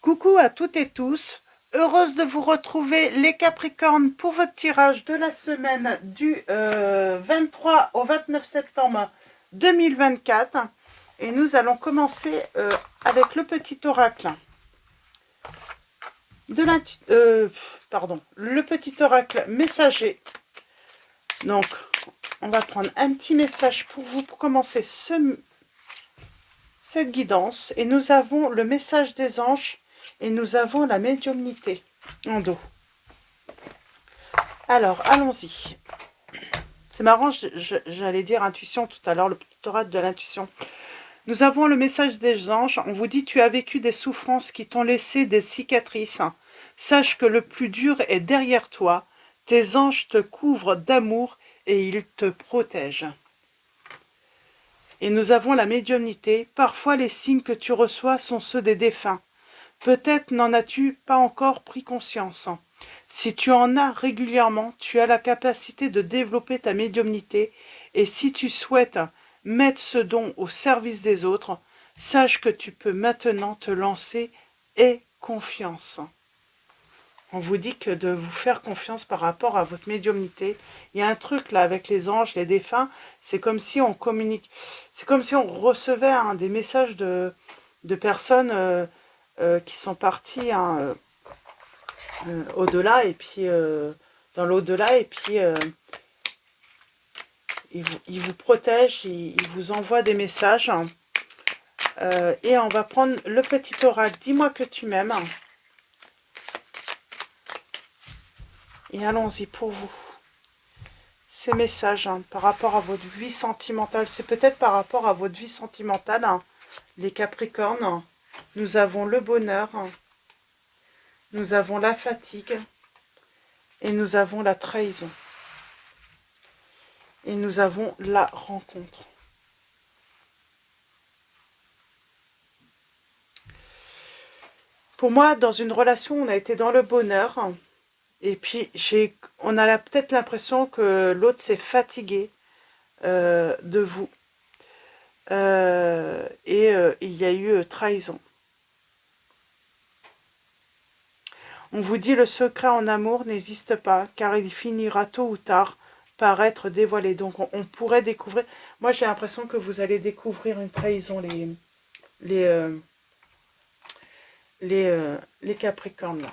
Coucou à toutes et tous, heureuse de vous retrouver les Capricornes pour votre tirage de la semaine du 23 au 29 septembre 2024. Et nous allons commencer avec le petit oracle de le petit oracle messager. Donc, on va prendre un petit message pour vous pour commencer cette guidance. Et nous avons le message des anges et nous avons la médiumnité en dos. Alors, allons-y. C'est marrant, j'allais dire intuition tout à l'heure, le petit oracle de l'intuition. Nous avons le message des anges. On vous dit, tu as vécu des souffrances qui t'ont laissé des cicatrices. Sache que le plus dur est derrière toi. Tes anges te couvrent d'amour et ils te protègent. Et nous avons la médiumnité. Parfois, les signes que tu reçois sont ceux des défunts. Peut-être n'en as-tu pas encore pris conscience. Si tu en as régulièrement, tu as la capacité de développer ta médiumnité et si tu souhaites mettre ce don au service des autres, sache que tu peux maintenant te lancer. Aie confiance. On vous dit que de vous faire confiance par rapport à votre médiumnité. Il y a un truc là avec les anges, les défunts, c'est comme si on communique, c'est comme si on recevait des messages de personnes qui sont parties au-delà et puis dans l'au-delà et puis ils vous protègent, ils vous envoient des messages et on va prendre le petit oracle. Dis-moi que tu m'aimes et allons-y pour vous. Ces messages par rapport à votre vie sentimentale, c'est peut-être par rapport à votre vie sentimentale, les Capricornes. Nous avons le bonheur, nous avons la fatigue et nous avons la trahison. Et nous avons la rencontre. Pour moi, dans une relation, on a été dans le bonheur. Et puis, on a peut-être l'impression que l'autre s'est fatigué de vous. Il y a eu trahison. On vous dit le secret en amour n'existe pas, car il finira tôt ou tard par être dévoilé. Donc on pourrait découvrir. Moi j'ai l'impression que vous allez découvrir une trahison, les Capricornes là.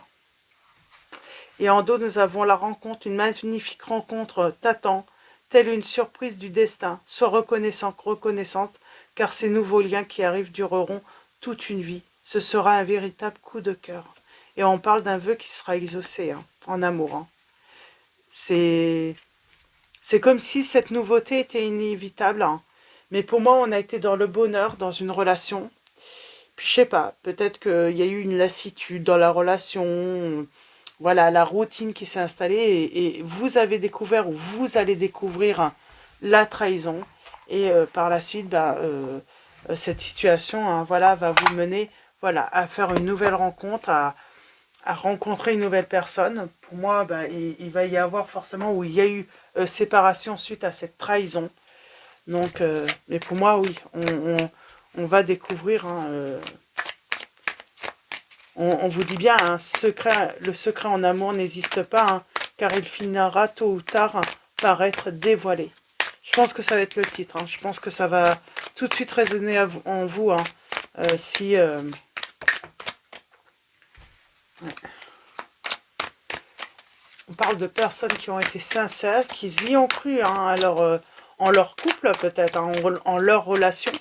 Et en dos nous avons la rencontre, une magnifique rencontre t'attend, telle une surprise du destin. Sois reconnaissante, car ces nouveaux liens qui arrivent dureront toute une vie. Ce sera un véritable coup de cœur. Et on parle d'un vœu qui sera exaucé en amour. C'est comme si cette nouveauté était inévitable. Mais pour moi, on a été dans le bonheur, dans une relation. Puis je sais pas, peut-être qu'il y a eu une lassitude dans la relation. Voilà, la routine qui s'est installée. Et vous avez découvert, ou vous allez découvrir la trahison. Et par la suite, cette situation voilà, va vous mener à faire une nouvelle rencontre, à rencontrer une nouvelle personne. Pour moi, il va y avoir forcément, où il y a eu séparation suite à cette trahison. Donc, mais pour moi, oui, on va découvrir, on vous dit bien, le secret en amour n'existe pas, car il finira tôt ou tard par être dévoilé. Je pense que ça va être le titre, je pense que ça va tout de suite résonner en vous, si... Ouais. On parle de personnes qui ont été sincères, qui y ont cru en leur couple peut-être, en leur relation.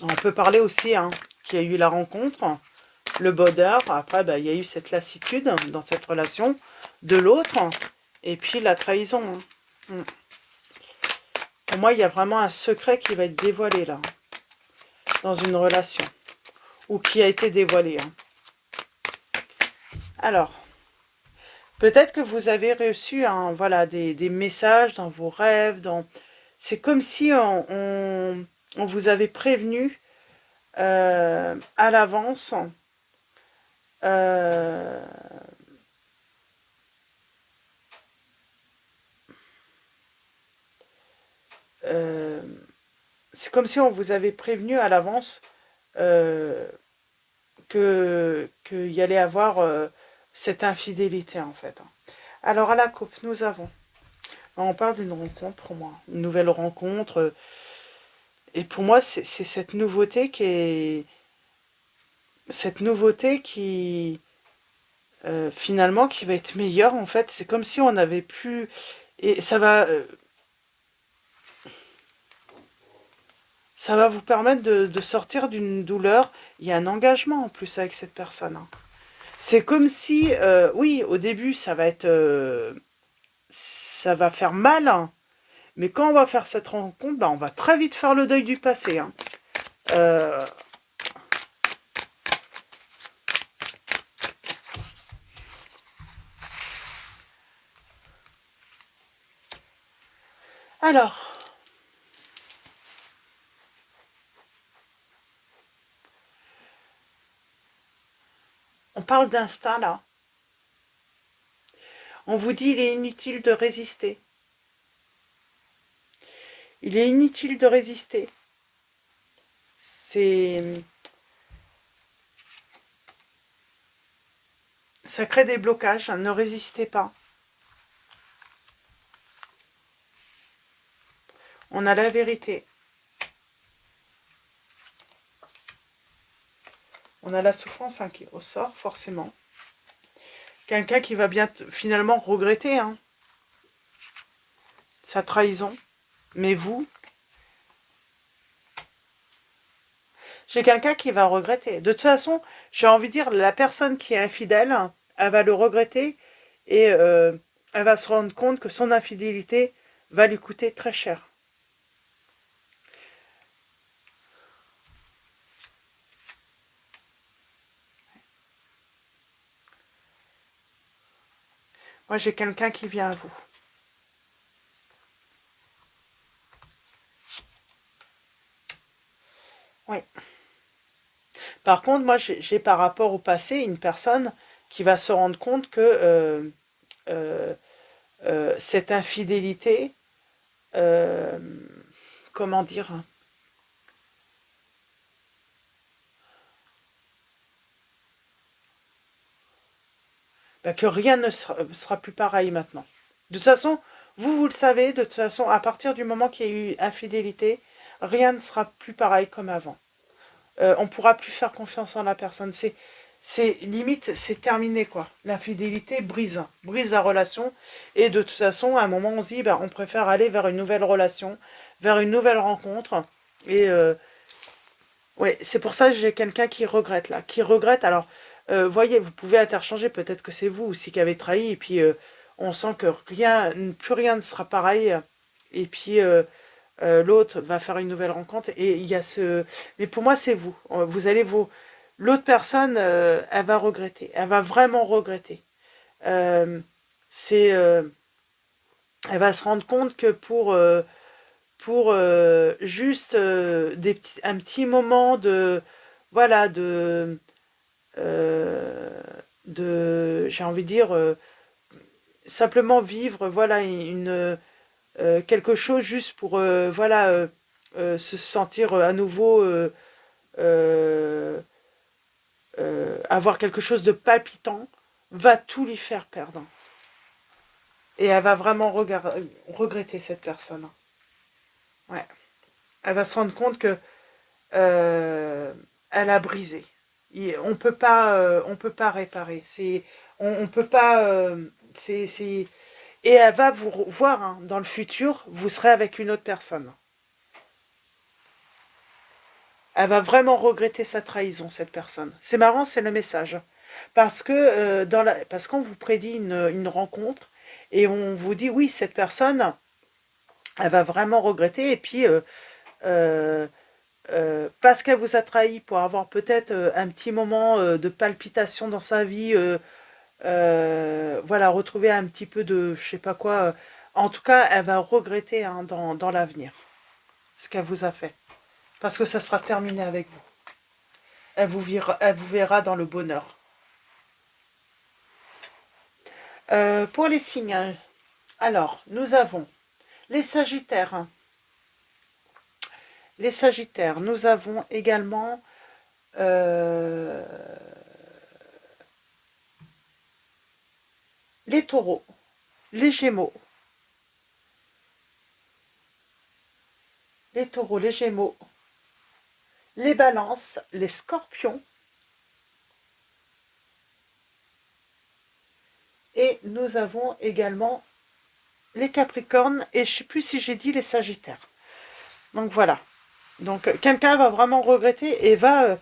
On peut parler aussi qu'il y a eu la rencontre, le bonheur, après il y a eu cette lassitude dans cette relation de l'autre, et puis la trahison. Pour moi, il y a vraiment un secret qui va être dévoilé là, dans une relation, ou qui a été dévoilé. Alors, peut-être que vous avez reçu des messages dans vos rêves. C'est comme si on vous avait prévenu à l'avance. c'est comme si on vous avait prévenu à l'avance qu'il y allait avoir cette infidélité, en fait. Alors, à la coupe, nous avons... On parle d'une rencontre, pour moi. Une nouvelle rencontre. Et pour moi, c'est cette nouveauté qui est... Cette nouveauté qui... finalement, qui va être meilleure, en fait. C'est comme si on n'avait plus... Et ça va vous permettre de sortir d'une douleur. Il y a un engagement en plus avec cette personne, hein. C'est comme si, oui, au début, ça va faire mal, hein, mais quand on va faire cette rencontre, bah, on va très vite faire le deuil du passé, hein. Euh, alors, on parle d'instinct là. On vous dit il est inutile de résister. Il est inutile de résister. Ça crée des blocages, hein, ne résistez pas. On a la vérité. On a la souffrance, hein, qui ressort, forcément. Quelqu'un qui va bien finalement regretter, hein, sa trahison. Mais vous, j'ai quelqu'un qui va regretter. De toute façon, j'ai envie de dire, la personne qui est infidèle, elle va le regretter et elle va se rendre compte que son infidélité va lui coûter très cher. Moi, j'ai quelqu'un qui vient à vous. Oui. Par contre, moi, j'ai par rapport au passé une personne qui va se rendre compte que euh, cette infidélité, euh, comment dire, bah, que rien ne sera plus pareil maintenant. De toute façon, vous le savez, de toute façon, à partir du moment qu'il y a eu infidélité, rien ne sera plus pareil comme avant. On ne pourra plus faire confiance en la personne. C'est limite, c'est terminé, quoi. L'infidélité brise la relation. Et de toute façon, à un moment, on se dit, bah, on préfère aller vers une nouvelle relation, vers une nouvelle rencontre. Et ouais, c'est pour ça que j'ai quelqu'un qui regrette, là. Qui regrette. Alors, voyez, vous pouvez interchanger. Peut-être que c'est vous aussi qui avez trahi. Et puis, on sent que plus rien ne sera pareil. Et puis, l'autre va faire une nouvelle rencontre et il y a ce... Mais pour moi, c'est vous. Vous allez vous... L'autre personne, elle va regretter. Elle va vraiment regretter. Euh, c'est... elle va se rendre compte que pour juste un petit moment de... Voilà, j'ai envie de dire, simplement vivre, voilà, quelque chose juste pour voilà se sentir à nouveau euh, avoir quelque chose de palpitant va tout lui faire perdre et elle va vraiment regretter cette personne, ouais, elle va se rendre compte que elle a brisé. On peut pas réparer, on peut pas et elle va vous voir, hein, dans le futur vous serez avec une autre personne. Elle va vraiment regretter sa trahison, cette personne. C'est marrant, c'est le message. Parce que parce qu'on vous prédit une rencontre et on vous dit oui, cette personne, elle va vraiment regretter. Et puis, euh, parce qu'elle vous a trahi pour avoir peut-être un petit moment de palpitation dans sa vie, voilà, retrouver un petit peu de, je sais pas quoi. En tout cas, elle va regretter, hein, dans l'avenir ce qu'elle vous a fait. Parce que ça sera terminé avec vous. Elle vous verra dans le bonheur. Pour les signes, alors, nous avons les Sagittaires. les Sagittaires, nous avons également les Taureaux, les Gémeaux, les Taureaux, les Gémeaux, les Balances, les Scorpions, et nous avons également les Capricornes, et je ne sais plus si j'ai dit les Sagittaires. Donc voilà. Donc quelqu'un va vraiment regretter et va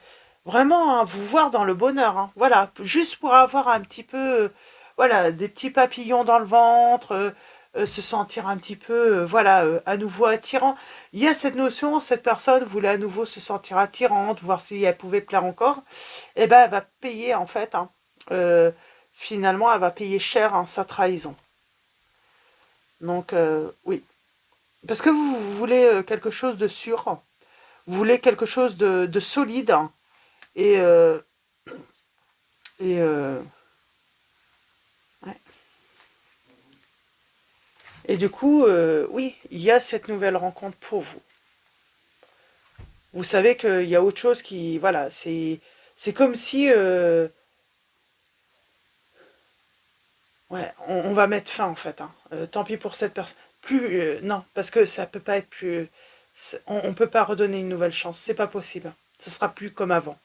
vraiment vous voir dans le bonheur. Hein. Voilà, juste pour avoir un petit peu, voilà, des petits papillons dans le ventre, se sentir un petit peu, voilà, à nouveau attirant. Il y a cette notion, cette personne voulait à nouveau se sentir attirante, voir si elle pouvait plaire encore. Et ben elle va payer en fait. Hein, finalement, elle va payer cher hein, sa trahison. Donc oui, parce que vous voulez quelque chose de sûr. Vous voulez quelque chose de solide hein, et, euh, et ouais. Et du coup, oui, il y a cette nouvelle rencontre pour vous. Vous savez qu'il y a autre chose qui, voilà, c'est comme si, ouais, on va mettre fin en fait. Hein. Tant pis pour cette personne. Plus, non, parce que ça peut pas être plus, on peut pas redonner une nouvelle chance. C'est pas possible. Ça sera plus comme avant.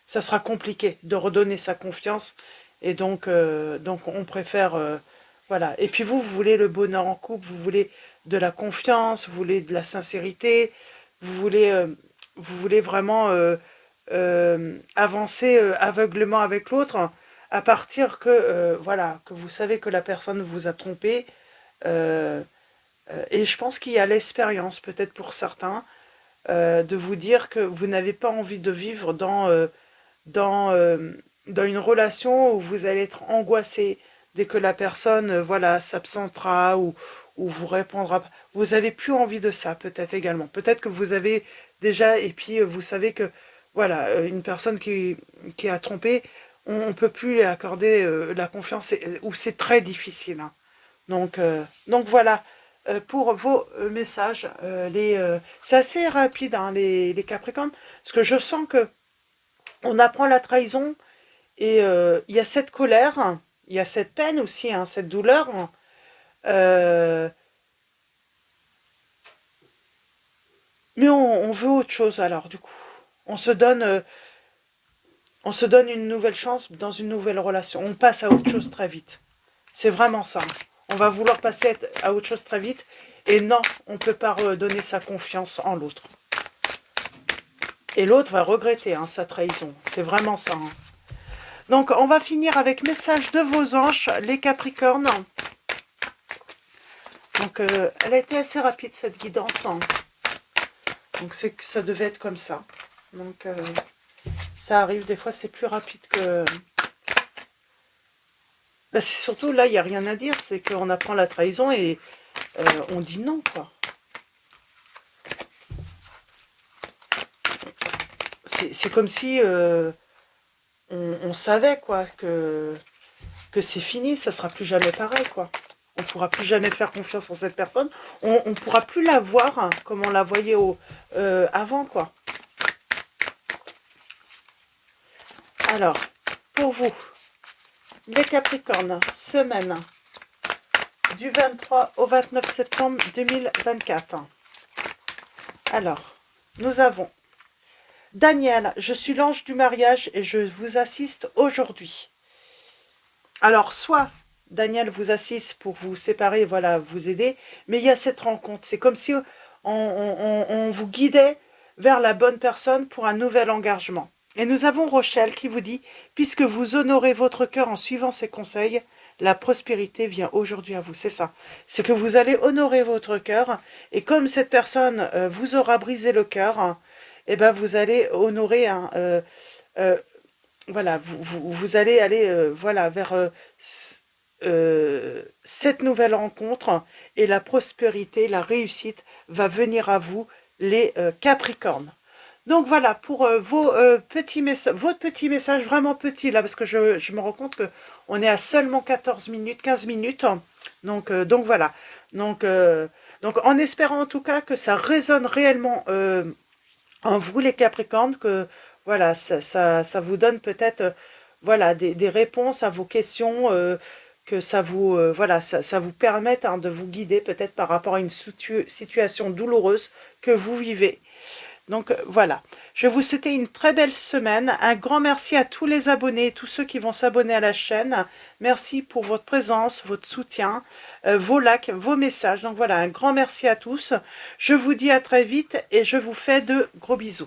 Ça sera compliqué de redonner sa confiance et donc on préfère voilà. Et puis vous voulez le bonheur en couple, vous voulez de la confiance, vous voulez de la sincérité, vous voulez vraiment avancer aveuglement avec l'autre à partir que voilà que vous savez que la personne vous a trompé euh, et je pense qu'il y a l'expérience peut-être pour certains de vous dire que vous n'avez pas envie de vivre dans, dans une relation où vous allez être angoissé dès que la personne voilà, s'absentera ou vous répondra pas. Vous avez plus envie de ça, peut-être également. Peut-être que vous avez déjà, et puis vous savez que voilà, une personne qui a trompé, on ne peut plus lui accorder la confiance, ou c'est très difficile. Hein. Donc voilà, pour vos messages, c'est assez rapide, hein, les Capricornes, parce que je sens que on apprend la trahison et il y a cette colère, il y a cette peine aussi, hein, cette douleur. euh, mais on veut autre chose alors du coup. On se donne, euh, on se donne une nouvelle chance dans une nouvelle relation. On passe à autre chose très vite. C'est vraiment ça. On va vouloir passer à autre chose très vite. Et non, on ne peut pas redonner sa confiance en l'autre. Et l'autre va regretter hein, sa trahison. C'est vraiment ça. Hein. Donc, on va finir avec message de vos anges, les Capricornes. Donc, elle a été assez rapide, cette guidance. Hein. Donc, c'est que ça devait être comme ça. Donc, ça arrive, des fois, c'est plus rapide que... Bah, c'est surtout, là, il n'y a rien à dire. C'est qu'on apprend la trahison et on dit non, quoi. C'est comme si on savait, quoi, que c'est fini, ça sera plus jamais pareil, quoi. On ne pourra plus jamais faire confiance en cette personne. On ne pourra plus la voir hein, comme on la voyait avant, quoi. Alors, pour vous, les Capricornes, semaine du 23 au 29 septembre 2024. Alors, nous avons Daniel, je suis l'ange du mariage et je vous assiste aujourd'hui. Alors, soit Daniel vous assiste pour vous séparer, voilà, vous aider, mais il y a cette rencontre. C'est comme si on vous guidait vers la bonne personne pour un nouvel engagement. Et nous avons Rochelle qui vous dit, puisque vous honorez votre cœur en suivant ses conseils, la prospérité vient aujourd'hui à vous. C'est ça. C'est que vous allez honorer votre cœur, et comme cette personne vous aura brisé le cœur, eh ben vous allez honorer un... voilà, vous allez aller voilà, vers cette nouvelle rencontre et la prospérité, la réussite va venir à vous, les Capricornes. Donc voilà, pour vos petits votre petit message, vraiment petit là, parce que je me rends compte qu'on est à seulement 14 minutes, 15 minutes. Donc voilà. Donc Donc en espérant en tout cas que ça résonne réellement en vous les Capricornes, que voilà, ça vous donne peut-être voilà, des réponses à vos questions, que ça vous, voilà, ça vous permette de vous guider peut-être par rapport à une situation douloureuse que vous vivez. Donc voilà, je vais vous souhaiter une très belle semaine. Un grand merci à tous les abonnés, tous ceux qui vont s'abonner à la chaîne. Merci pour votre présence, votre soutien, vos likes, vos messages. Donc voilà, un grand merci à tous. Je vous dis à très vite et je vous fais de gros bisous.